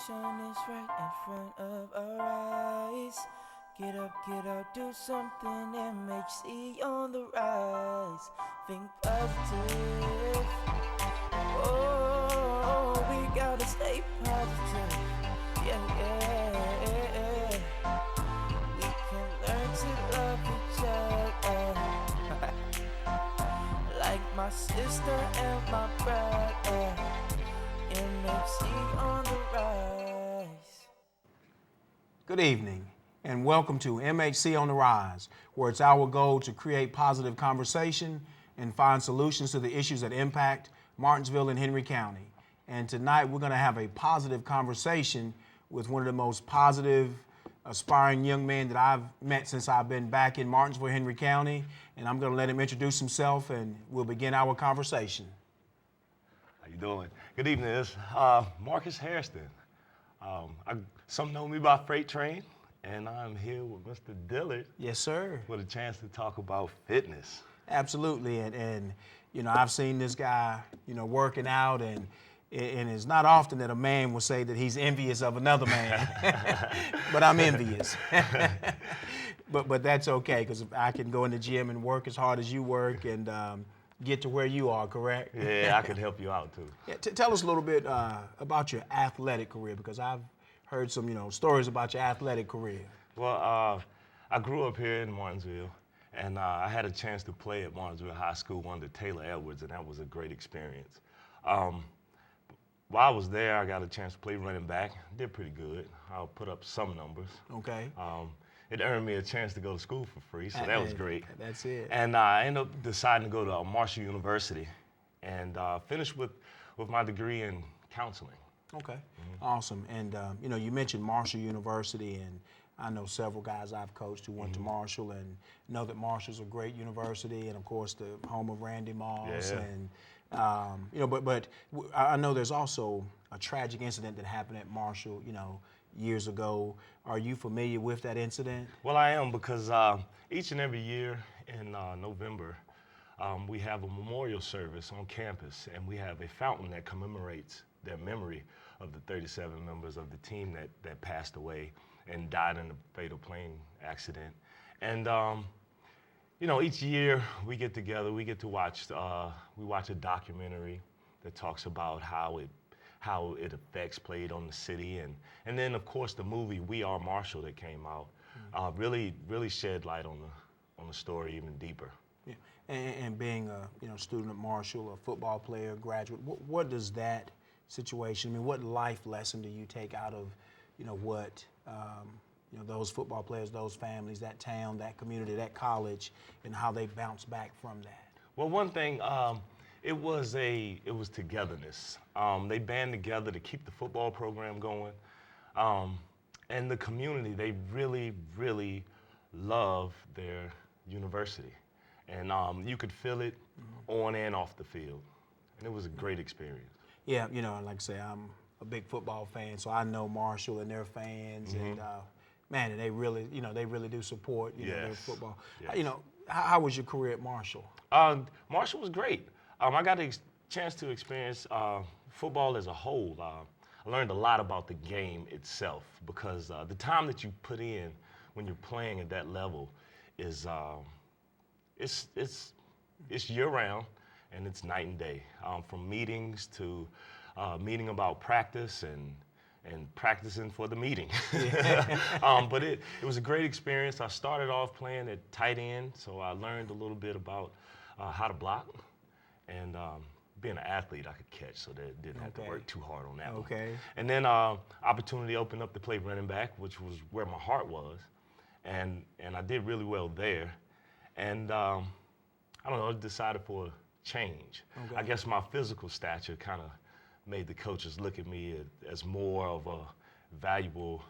Solution is right in front of our eyes. Get up, do something. MHC on the rise. Think positive. Oh, we gotta stay positive. Yeah. We can learn to love each other. Like my sister and my brother. MHC on the rise. Good evening, and welcome to MHC on the Rise, where it's our goal to create positive conversation and find solutions to the issues that impact Martinsville and Henry County. And tonight we're going to have a positive conversation with one of the most positive, aspiring young men that I've met since I've been back in Martinsville, Henry County. And I'm going to let him introduce himself, and we'll begin our conversation. How you doing? Good evening. It's Marcus Hairston. Some know me by Freight Train, and I'm here with Mr. Dillard. Yes, sir. With a chance to talk about fitness. Absolutely, and you know, I've seen this guy, you know, working out, and it's not often that a man will say that he's envious of another man, but I'm envious. but that's okay, because I can go in the gym and work as hard as you work and get to where you are, correct? Yeah, I can help you out too. Yeah, tell us a little bit about your athletic career, because I've heard some, stories about your athletic career. Well, I grew up here in Martinsville, and I had a chance to play at Martinsville High School under Taylor Edwards, and that was a great experience. While I was there, I got a chance to play running back. Did pretty good. I put up some numbers. Okay. It earned me a chance to go to school for free, so that was great. That's it. And I ended up deciding to go to Marshall University and finish with my degree in counseling. Okay, awesome. And you mentioned Marshall University, and I know several guys I've coached who went to Marshall and know that Marshall's a great university, and of course the home of Randy Moss. Yeah. And but I know there's also a tragic incident that happened at Marshall, years ago. Are you familiar with that incident? Well, I am, because each and every year in November, we have a memorial service on campus, and we have a fountain that commemorates their memory of the 37 members of the team that passed away and died in a fatal plane accident. And each year we get together, we get to watch a documentary that talks about how it affects played on the city, and then of course the movie We Are Marshall that came out really shed light on the story even deeper. Yeah. And being a student at Marshall, a football player, graduate, what does that situation, what life lesson do you take out of what those football players, those families, that town, that community, that college, and how they bounce back from that? Well, one thing, it was togetherness. They band together to keep the football program going, and the community, they really love their university, and you could feel it on and off the field, and it was a great experience. Yeah, like I say, I'm a big football fan, so I know Marshall and their fans, and man, they really do support their football. Yes. How was your career at Marshall? Marshall was great. I got a chance to experience football as a whole. I learned a lot about the game itself, because the time that you put in when you're playing at that level is it's year-round, and it's night and day. From meetings to meeting about practice and practicing for the meeting. But it was a great experience. I started off playing at tight end, so I learned a little bit about how to block. And being an athlete, I could catch, so that didn't have to work too hard on that one. And then opportunity opened up to play running back, which was where my heart was. And I did really well there. And I don't know, I decided for a change. I guess my physical stature kind of made the coaches look at me as more of a valuable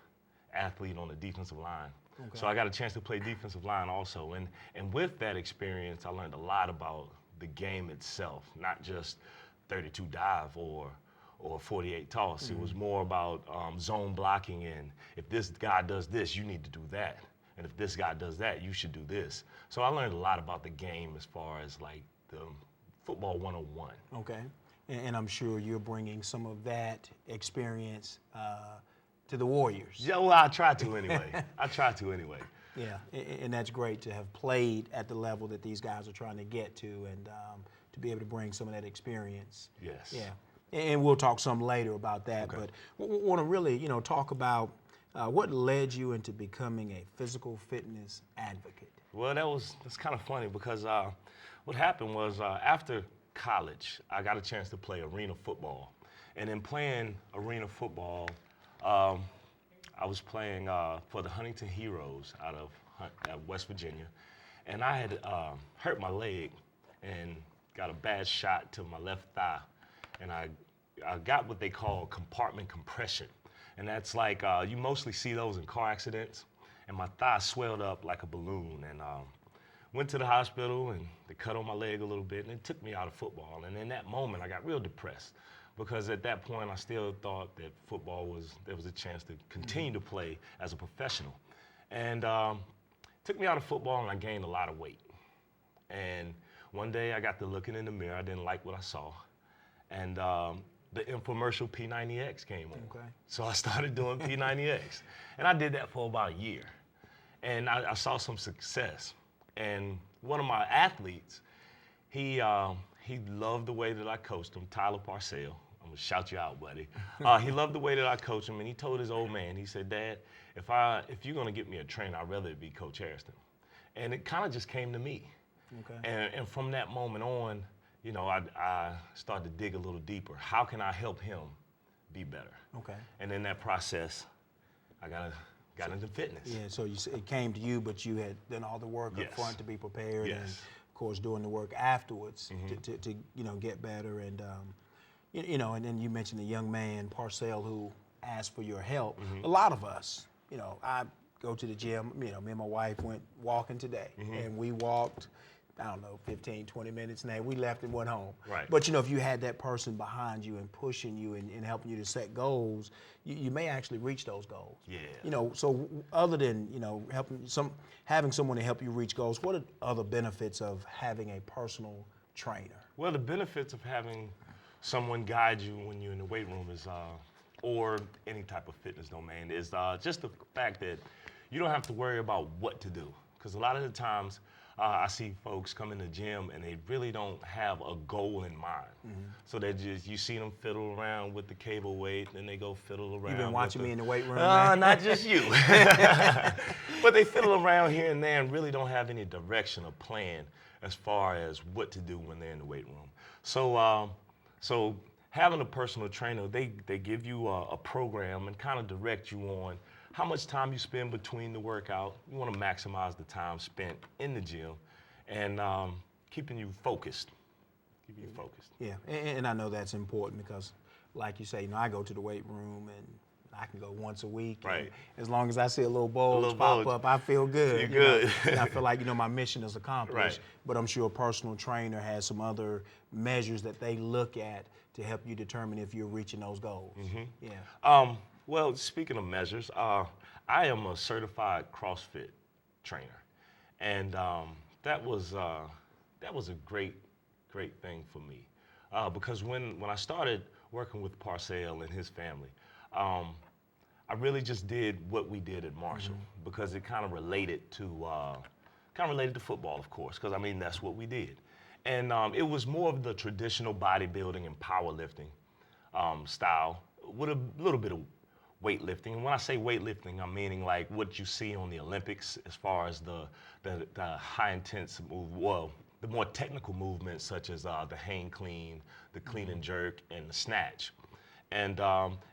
athlete on the defensive line. So I got a chance to play defensive line also. And with that experience, I learned a lot about the game itself, not just 32 dive or 48 toss. It was more about zone blocking, and if this guy does this, you need to do that. And if this guy does that, you should do this. So I learned a lot about the game as far as like the football 101. Okay. And I'm sure you're bringing some of that experience to the Warriors. Yeah, well, I try to anyway. Yeah, and that's great to have played at the level that these guys are trying to get to, and to be able to bring some of that experience. Yes. Yeah, and we'll talk some later about that. Okay. But we want to really, talk about what led you into becoming a physical fitness advocate. Well, that's kind of funny because what happened was after college, I got a chance to play arena football, and in playing arena football, I was playing for the Huntington Heroes out of West Virginia, and I had hurt my leg and got a bad shot to my left thigh, and I got what they call compartment compression, and that's like you mostly see those in car accidents, and my thigh swelled up like a balloon, and went to the hospital, and they cut on my leg a little bit, and it took me out of football, and in that moment I got real depressed. Because at that point, I still thought that there was a chance to continue to play as a professional. And took me out of football, and I gained a lot of weight. And one day, I got to looking in the mirror. I didn't like what I saw. And the infomercial P90X came on. Okay. So I started doing P90X. And I did that for about a year. And I saw some success. And one of my athletes, he loved the way that I coached him, Tyler Parcell. I'm gonna shout you out, buddy. He loved the way that I coached him, and he told his old man, he said, "Dad, if you're gonna get me a trainer, I'd rather it be Coach Hairston." And it kind of just came to me. Okay. And from that moment on, I started to dig a little deeper. How can I help him be better? Okay. And in that process, I got into fitness. Yeah, so it came to you, but you had done all the work Yes. up front to be prepared, Yes. and of course doing the work afterwards Mm-hmm. to get better. And and then you mentioned the young man Parcell who asked for your help. Mm-hmm. A lot of us, I go to the gym. Me and my wife went walking today, Mm-hmm. and we walked, I don't know, 15, 20 minutes, and then we left and went home. Right. But if you had that person behind you and pushing you and helping you to set goals, you may actually reach those goals. Yeah. So other than having someone to help you reach goals, what are other benefits of having a personal trainer? Well, the benefits of having someone guide you when you're in the weight room is, or any type of fitness domain, is just the fact that you don't have to worry about what to do. Because a lot of the times, I see folks come in the gym and they really don't have a goal in mind. Mm-hmm. So you see them fiddle around with the cable weight, then they go fiddle around. You've been watching me in the weight room, not just you. But they fiddle around here and there and really don't have any direction or plan as far as what to do when they're in the weight room. So having a personal trainer, they give you a program and kind of direct you on how much time you spend between the workout. You want to maximize the time spent in the gym and keeping you focused. Yeah, and I know that's important because, like you say, I go to the weight room and I can go once a week. Right. As long as I see a little bulge bulge. pop up, I feel good. You're good. And I feel like, my mission is accomplished. Right. But I'm sure a personal trainer has some other measures that they look at to help you determine if you're reaching those goals. Mm-hmm. Yeah. Well, speaking of measures, I am a certified CrossFit trainer, and that was a great thing for me because when I started working with Parcell and his family, I really just did what we did at Marshall because it kind of related to football, of course, because that's what we did, and it was more of the traditional bodybuilding and powerlifting style with a little bit of weightlifting. And when I say weightlifting, I'm meaning like what you see on the Olympics as far as the high intense the more technical movements such as the hang clean, the clean and jerk, and the snatch. And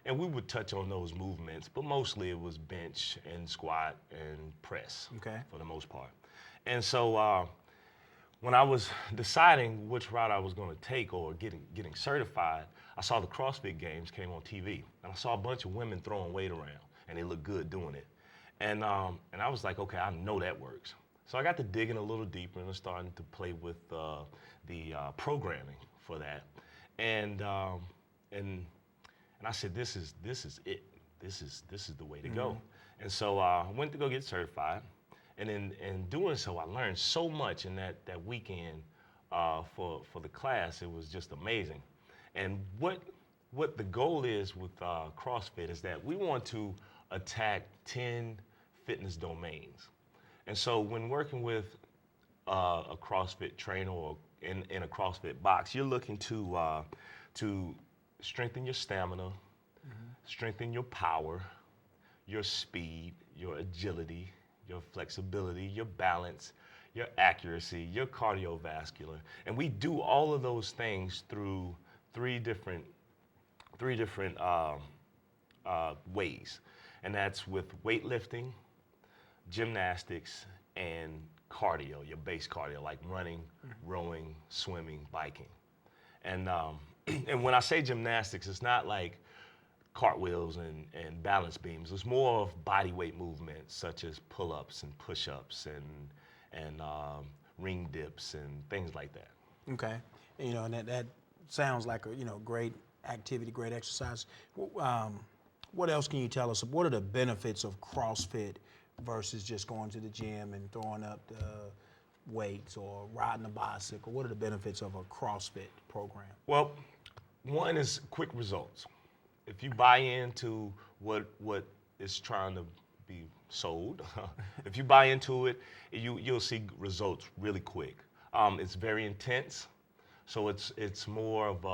we would touch on those movements, but mostly it was bench and squat and press for the most part. And so when I was deciding which route I was going to take or getting certified, I saw the CrossFit Games came on TV, and I saw a bunch of women throwing weight around, and they looked good doing it. And I was like, okay, I know that works. So I got to digging a little deeper and starting to play with the programming for that. And I said, this is it. This is the way to go. And so I went to go get certified. And in doing so, I learned so much in that weekend for the class. It was just amazing. And what the goal is with CrossFit is that we want to attack 10 fitness domains. And so when working with a CrossFit trainer or in a CrossFit box, you're looking to strengthen your stamina, strengthen your power, your speed, your agility, your flexibility, your balance, your accuracy, your cardiovascular. And we do all of those things through three different ways. And that's with weightlifting, gymnastics, and cardio, your base cardio, like running, rowing, swimming, biking. And and when I say gymnastics, it's not like cartwheels and balance beams. It's more of body weight movements such as pull-ups and push-ups and ring dips and things like that. Okay, and that sounds like a great activity, great exercise. What else can you tell us? What are the benefits of CrossFit versus just going to the gym and throwing up the weights or riding a bicycle? What are the benefits of a CrossFit program? Well, one is quick results. If you buy into what is trying to be sold, if you buy into it, you'll see results really quick. It's very intense, so it's more of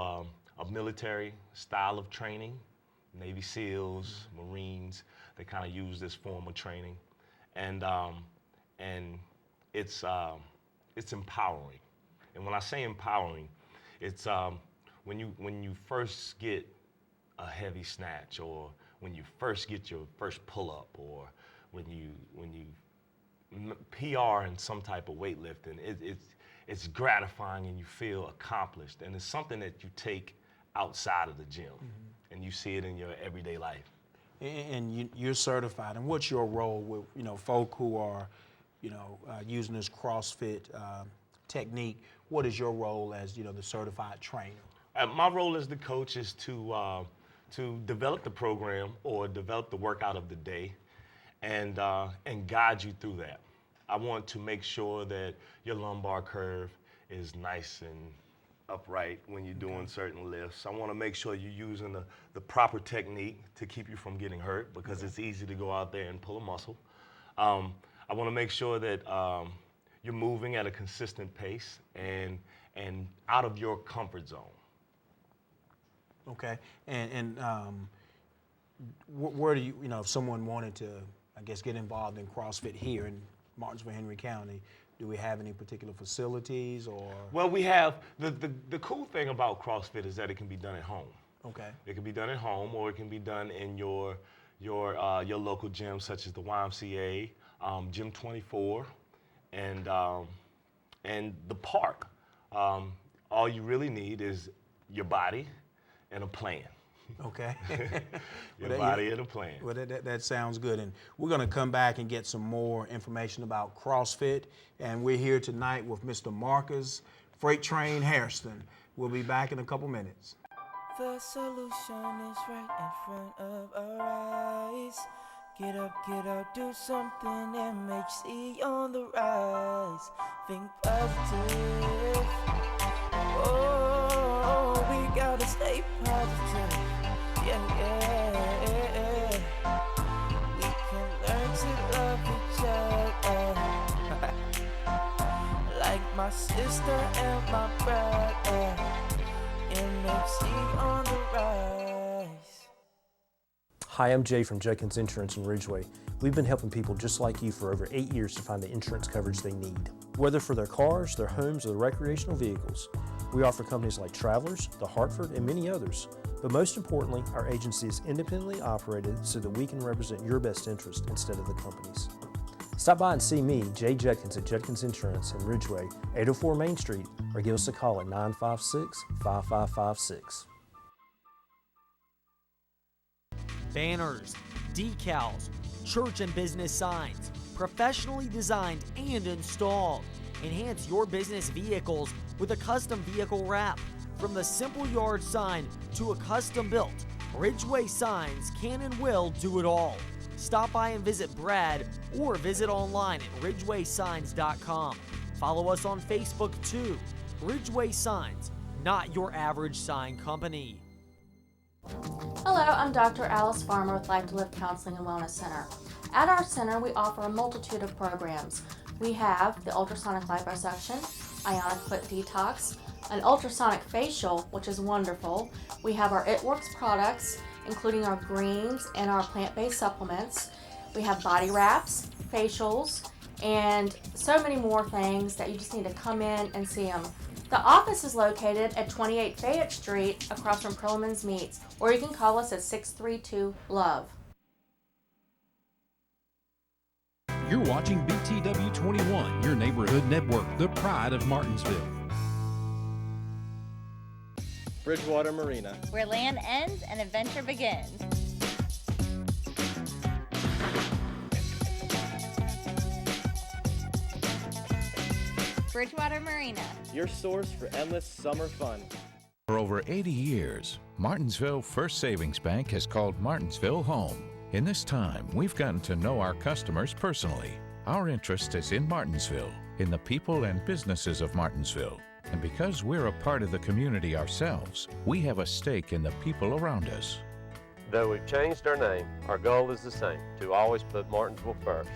a military style of training. Navy SEALs, Marines, they kind of use this form of training, and it's empowering. And when I say empowering, it's when you first get a heavy snatch, or when you first get your first pull-up, or when you PR in some type of weightlifting, it's gratifying and you feel accomplished, and it's something that you take outside of the gym, and you see it in your everyday life. And you're certified. And what's your role with folk who are using this CrossFit technique? What is your role as the certified trainer? My role as the coach is to develop the program or develop the workout of the day, and guide you through that. I want to make sure that your lumbar curve is nice and upright when you're doing certain lifts. I want to make sure you're using the proper technique to keep you from getting hurt, because it's easy to go out there and pull a muscle. I want to make sure that you're moving at a consistent pace and out of your comfort zone. Okay, and where do you, if someone wanted to, I guess, get involved in CrossFit here in Martinsville, Henry County, do we have any particular facilities or? Well, we have, the cool thing about CrossFit is that it can be done at home. Okay. It can be done at home, or it can be done in your local gym, such as the YMCA, Gym 24, and the park. All you really need is your body and a plan. Okay. Your body and a plan. Well, that sounds good. And we're going to come back and get some more information about CrossFit. And we're here tonight with Mr. Marcus Freight Train Hairston. We'll be back in a couple minutes. The solution is right in front of our eyes. Get up, do something. MHC on the rise. Think positive. Oh, we gotta stay positive. Yeah. We can learn to love each other. Like my sister and my brother. MHC on the rise. Hi, I'm Jay from Judkins Insurance in Ridgeway. We've been helping people just like you for over 8 years to find the insurance coverage they need. Whether for their cars, their homes, or their recreational vehicles, we offer companies like Travelers, The Hartford, and many others. But most importantly, our agency is independently operated so that we can represent your best interest instead of the company's. Stop by and see me, Jay Judkins at Judkins Insurance in Ridgeway, 804 Main Street, or give us a call at 956-5556. Banners, decals, church and business signs, professionally designed and installed. Enhance your business vehicles with a custom vehicle wrap. From the simple yard sign to a custom built, Ridgeway Signs can and will do it all. Stop by and visit Brad or visit online at ridgewaysigns.com. Follow us on Facebook too. Ridgeway Signs, not your average sign company. Hello, I'm Dr. Alice Farmer with Life to Live Counseling and Wellness Center. At our center, we offer a multitude of programs. We have the ultrasonic liposuction, ionic foot detox, an ultrasonic facial, which is wonderful. We have our It Works products, including our greens and our plant-based supplements. We have body wraps, facials, and so many more things that you just need to come in and see them. The office is located at 28 Fayette Street across from Perlman's Meats, or you can call us at 632-LOVE. You're watching BTW 21, your neighborhood network, the pride of Martinsville. Bridgewater Marina, where land ends and adventure begins. Bridgewater Marina, your source for endless summer fun. For over 80 years, Martinsville First Savings Bank has called Martinsville home. In this time, we've gotten to know our customers personally. Our interest is in Martinsville, in the people and businesses of Martinsville. And because we're a part of the community ourselves, we have a stake in the people around us. Though we've changed our name, our goal is the same, to always put Martinsville first.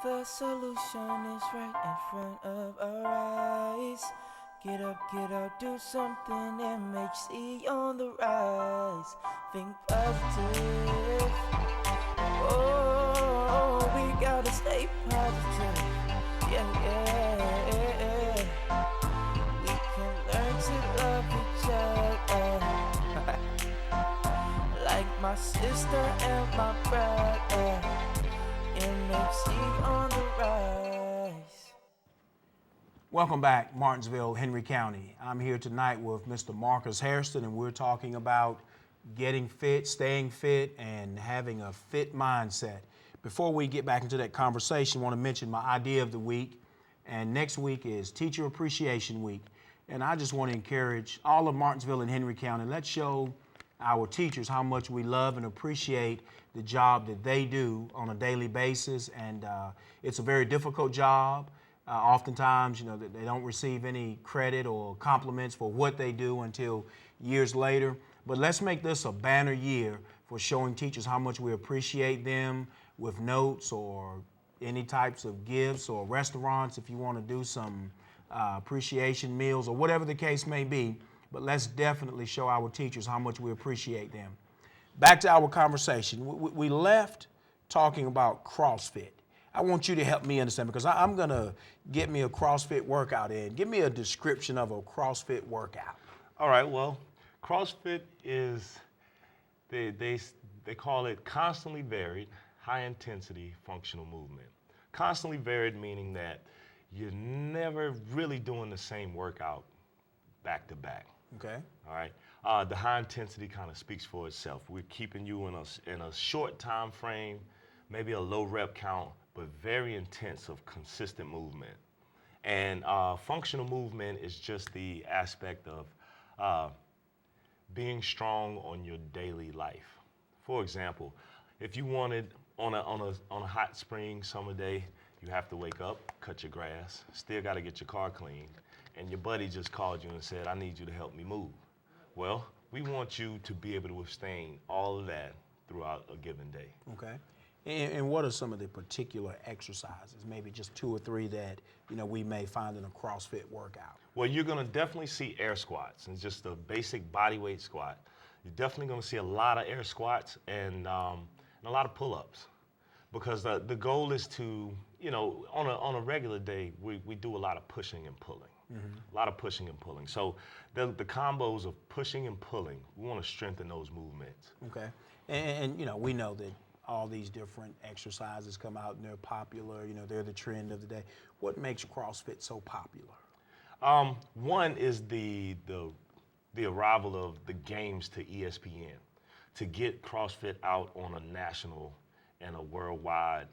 The solution is right in front of our eyes. Get up, do something. MHC on the rise. Think positive. Oh, we gotta stay positive. Yeah. We can learn to love each other. Like my sister and my brother. MHC on the rise. Welcome back, Martinsville, Henry County. I'm here tonight with Mr. Marcus Hairston, and we're talking about getting fit, staying fit, and having a fit mindset. Before we get back into that conversation, I want to mention my idea of the week. And next week is Teacher Appreciation Week. And I just want to encourage all of Martinsville and Henry County, let's show our teachers how much we love and appreciate the job that they do on a daily basis. And it's a very difficult job. Oftentimes, they don't receive any credit or compliments for what they do until years later. But let's make this a banner year for showing teachers how much we appreciate them with notes or any types of gifts, or restaurants if you want to do some appreciation meals or whatever the case may be. But let's definitely show our teachers how much we appreciate them. Back to our conversation. We left talking about CrossFit. I want you to help me understand, because I'm going to get me a CrossFit workout in. Give me a description of a CrossFit workout. All right, well, CrossFit is, they call it constantly varied, high-intensity functional movement. Constantly varied meaning that you're never really doing the same workout back to back. Okay. All right. The high intensity kind of speaks for itself. We're keeping you in a short time frame, maybe a low rep count, but very intense of consistent movement. And functional movement is just the aspect of being strong on your daily life. For example, if you wanted on a hot spring summer day, you have to wake up, cut your grass, still got to get your car cleaned, and your buddy just called you and said, I need you to help me move. Well, we want you to be able to withstand all of that throughout a given day. Okay. And what are some of the particular exercises, maybe just 2 or 3 that we may find in a CrossFit workout? Well, you're going to definitely see air squats, and just a basic body weight squat. You're definitely going to see a lot of air squats and a lot of pull-ups, because the goal is to, on a regular day, we do a lot of pushing and pulling. Mm-hmm. A lot of pushing and pulling. So the combos of pushing and pulling, we want to strengthen those movements. Okay. And we know that all these different exercises come out and they're popular, they're the trend of the day. What makes CrossFit so popular? One is the arrival of the games to ESPN, to get CrossFit out on a national in a worldwide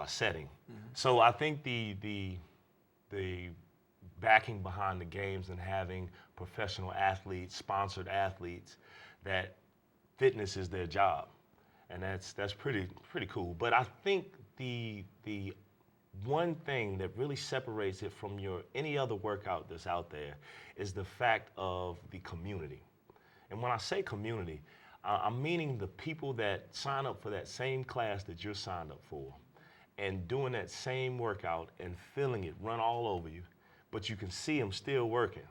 setting. So I think the backing behind the games and having professional athletes, sponsored athletes, that fitness is their job, and that's pretty cool. But I think the one thing that really separates it from any other workout that's out there is the fact of the community. And when I say community, I'm meaning the people that sign up for that same class that you're signed up for and doing that same workout and feeling it run all over you, but you can see them still working,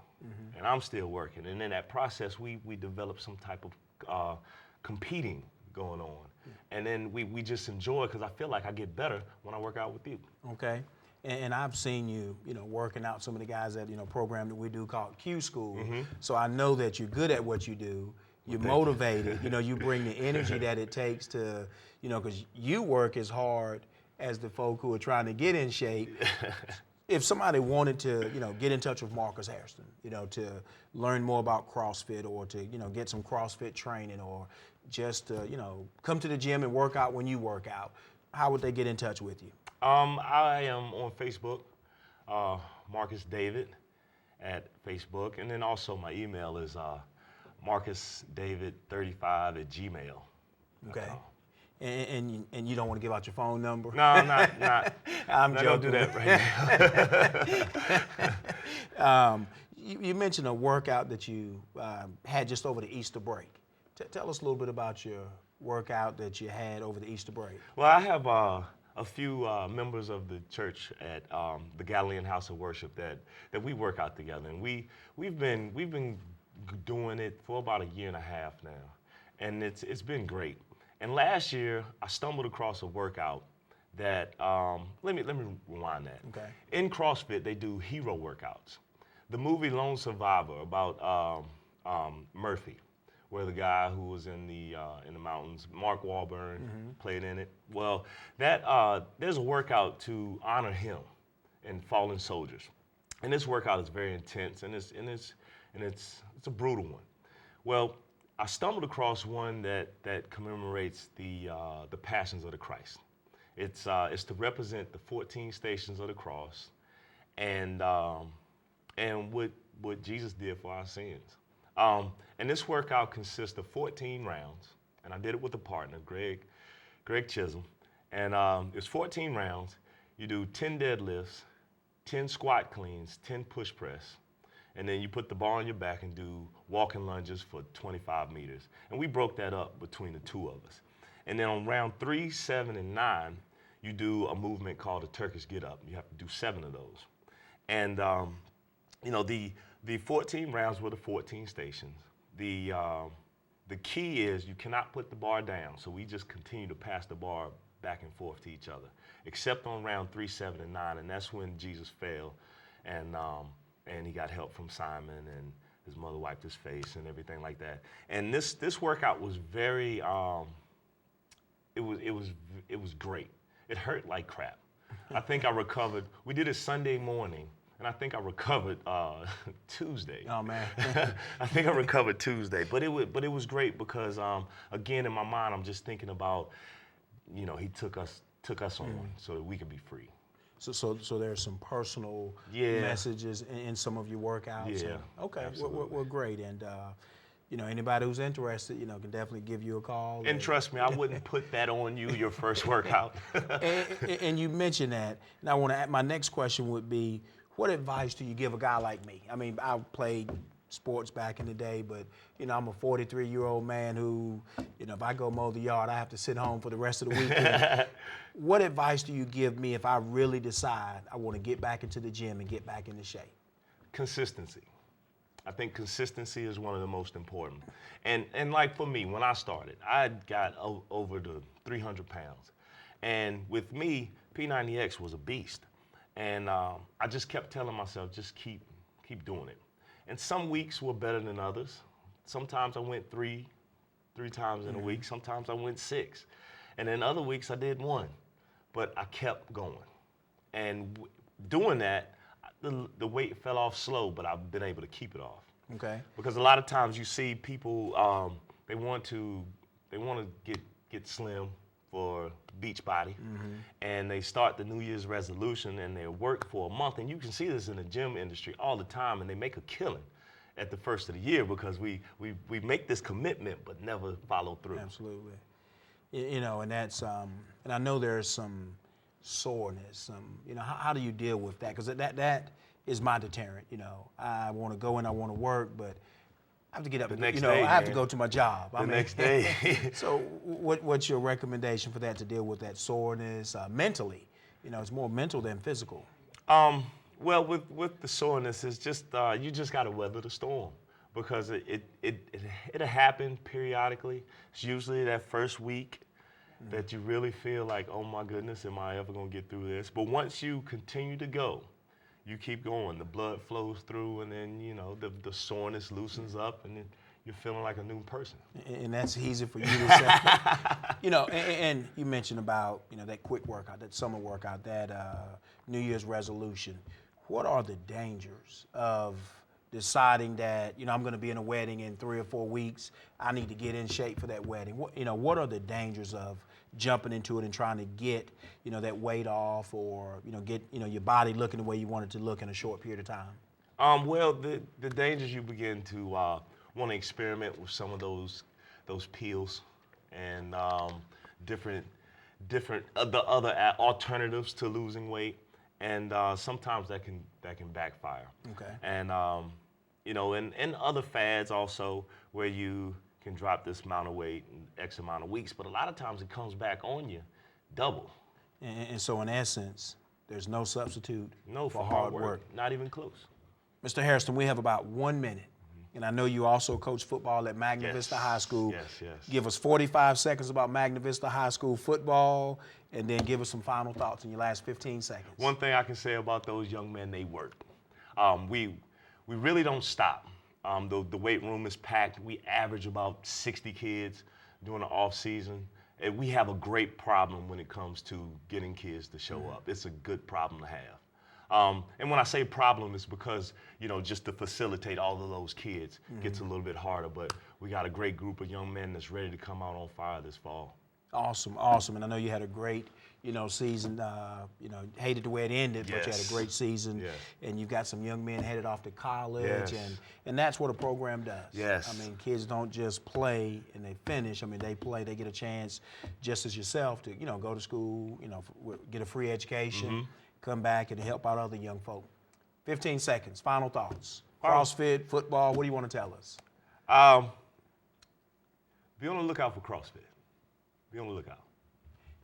and I'm still working. And in that process, we develop some type of competing going on. And then we just enjoy, because I feel like I get better when I work out with you. Okay. And I've seen you, working out some of the guys at, program that we do called Q School. So I know that you're good at what you do. You're motivated. You bring the energy that it takes to, because you work as hard as the folk who are trying to get in shape. If somebody wanted to, get in touch with Marcus Hairston, to learn more about CrossFit, or to, get some CrossFit training, or just to, come to the gym and work out when you work out, how would they get in touch with you? I am on Facebook, Marcus David at Facebook, and then also my email is marcusdavid35@gmail.com. Okay. And you don't want to give out your phone number? No, I'm not. I'm joking. Don't do that right now. You mentioned a workout that you had just over the Easter break. Tell us a little bit about your workout that you had over the Easter break. Well, I have a few members of the church at the Galilean House of Worship that we work out together, and we've been doing it for about 1.5 years now, and it's been great. And last year, I stumbled across a workout that, let me rewind that. Okay. In CrossFit, they do hero workouts. The movie Lone Survivor about Murphy, where the guy who was in the mountains, Mark Wahlberg, played in it. Well, there's a workout to honor him and fallen soldiers. And this workout is very intense, and it's a brutal one. Well, I stumbled across one that commemorates the passions of the Christ. It's to represent the 14 stations of the cross, and what Jesus did for our sins. And this workout consists of 14 rounds, and I did it with a partner, Greg Chisholm. And it's 14 rounds. You do 10 deadlifts, 10 squat cleans, 10 push press. And then you put the bar on your back and do walking lunges for 25 meters. And we broke that up between the two of us. And then on round 3, 7, and 9, you do a movement called a Turkish get up. You have to do 7 of those. And the 14 rounds were the 14 stations. The key is you cannot put the bar down. So we just continue to pass the bar back and forth to each other, except on round 3, 7, and 9. And that's when Jesus fell, and he got help from Simon, and his mother wiped his face and everything like that. And this workout was very, it was great. It hurt like crap. I think I recovered. We did it Sunday morning, and I think I recovered Tuesday. Oh man. I think I recovered Tuesday, but it was great because again, in my mind, I'm just thinking about, he took us on so that we could be free. So there's some personal messages in some of your workouts. Yeah. Okay. We're great, and anybody who's interested, can definitely give you a call. And trust me, I wouldn't put that on you your first workout. and you mentioned that, and I want to. My next question would be, what advice do you give a guy like me? I mean, I played sports back in the day, but I'm a 43-year-old man who, if I go mow the yard, I have to sit home for the rest of the weekend. What advice do you give me if I really decide I want to get back into the gym and get back into shape? Consistency. I think consistency is one of the most important. And like for me, when I started, I got over the 300 pounds. And with me, P90X was a beast. And I just kept telling myself, just keep doing it. And some weeks were better than others. Sometimes I went three times in a week. Sometimes I went 6. And then other weeks I did 1. But I kept going. And doing that, the weight fell off slow, but I've been able to keep it off. Okay. Because a lot of times you see people, they want to get slim, for Beachbody, and they start the New Year's resolution, and they work for a month. And you can see this in the gym industry all the time, and they make a killing at the first of the year because we make this commitment but never follow through. Absolutely. You know, and that's and I know there's some soreness. You know, how do you deal with that? Because that is my deterrent. You know, I want to go and I want to work, but I have to get up. I have to go to my job. The next day. So, what's your recommendation for that, to deal with that soreness mentally? You know, it's more mental than physical. Well, with the soreness, it's just you just got to weather the storm, because it'll happen periodically. It's usually that first week that you really feel like, oh my goodness, am I ever gonna get through this? But once you continue to go, you keep going, the blood flows through, and then, you know, the soreness loosens up, and then you're feeling like a new person. And that's easy for you to say. You know, and you mentioned about, you know, that quick workout, that summer workout, that New Year's resolution. What are the dangers of deciding that, you know, I'm going to be in a wedding in 3 or 4 weeks, I need to get in shape for that wedding? What are the dangers of jumping into it and trying to get, you know, that weight off, or, you know, get, you know, your body looking the way you want it to look in a short period of time? Well, the dangers, you begin to want to experiment with some of those pills and different the other alternatives to losing weight, and sometimes that can backfire. Okay. And you know, and other fads also, where you can drop this amount of weight in X amount of weeks, but a lot of times it comes back on you double. And so in essence, there's no substitute for hard work. Not even close. Mr. Hairston, we have about 1 minute. And I know you also coach football at Magna Vista High School. Yes. Give us 45 seconds about Magna Vista High School football, and then give us some final thoughts in your last 15 seconds. One thing I can say about those young men, they work. We really don't stop. The weight room is packed. We average about 60 kids during the off season. And we have a great problem when it comes to getting kids to show up. It's a good problem to have. And when I say problem, it's because, you know, just to facilitate all of those kids gets a little bit harder. But we got a great group of young men that's ready to come out on fire this fall. Awesome. And I know you had a great, you know, season. You know, hated the way it ended, but you had a great season. Yes. And you've got some young men headed off to college. Yes. And that's what a program does. Yes. I mean, kids don't just play and they finish. I mean, they play, they get a chance, just as yourself, to, you know, go to school, you know, get a free education, come back and help out other young folk. 15 seconds, final thoughts. CrossFit, football, what do you want to tell us? Be on the lookout for CrossFit. Be on the lookout.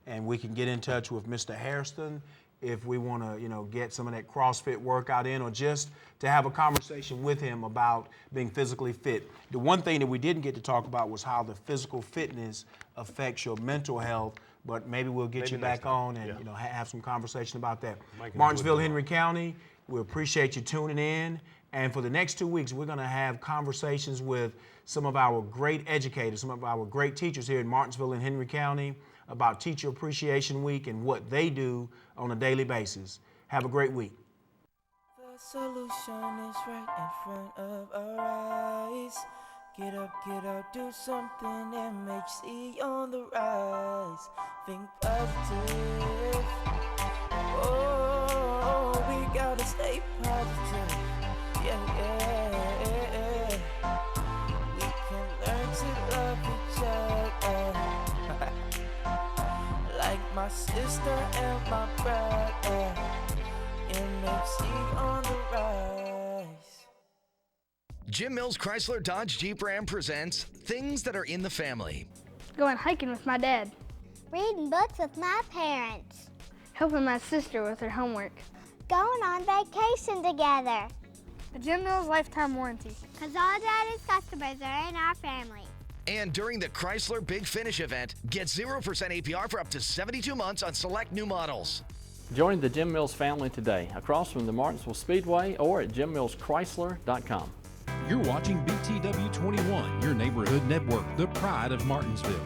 And we can get in touch with Mr. Hairston if we want to, you know, get some of that CrossFit workout in, or just to have a conversation with him about being physically fit. The one thing that we didn't get to talk about was how the physical fitness affects your mental health, but maybe we'll get you back on and you know, have some conversation about that. Martinsville, Henry County, we appreciate you tuning in. And for the next 2 weeks, we're going to have conversations with some of our great educators, some of our great teachers here in Martinsville and Henry County about Teacher Appreciation Week and what they do on a daily basis. Have a great week. The solution is right in front of our eyes. Get up, do something. MHC on the rise. Think positive. Oh, we gotta stay positive. Yeah. We can learn to love each other. Like my sister and my brother. MHC on the rise. Jim Mills Chrysler Dodge Jeep Ram presents Things That Are in the Family. Going hiking with my dad. Reading books with my parents. Helping my sister with her homework. Going on vacation together. A Jim Mills lifetime warranty. Because all Daddy's customers are in our family. And during the Chrysler Big Finish event, get 0% APR for up to 72 months on select new models. Join the Jim Mills family today across from the Martinsville Speedway or at jimmillschrysler.com. You're watching BTW 21, your neighborhood network, the pride of Martinsville.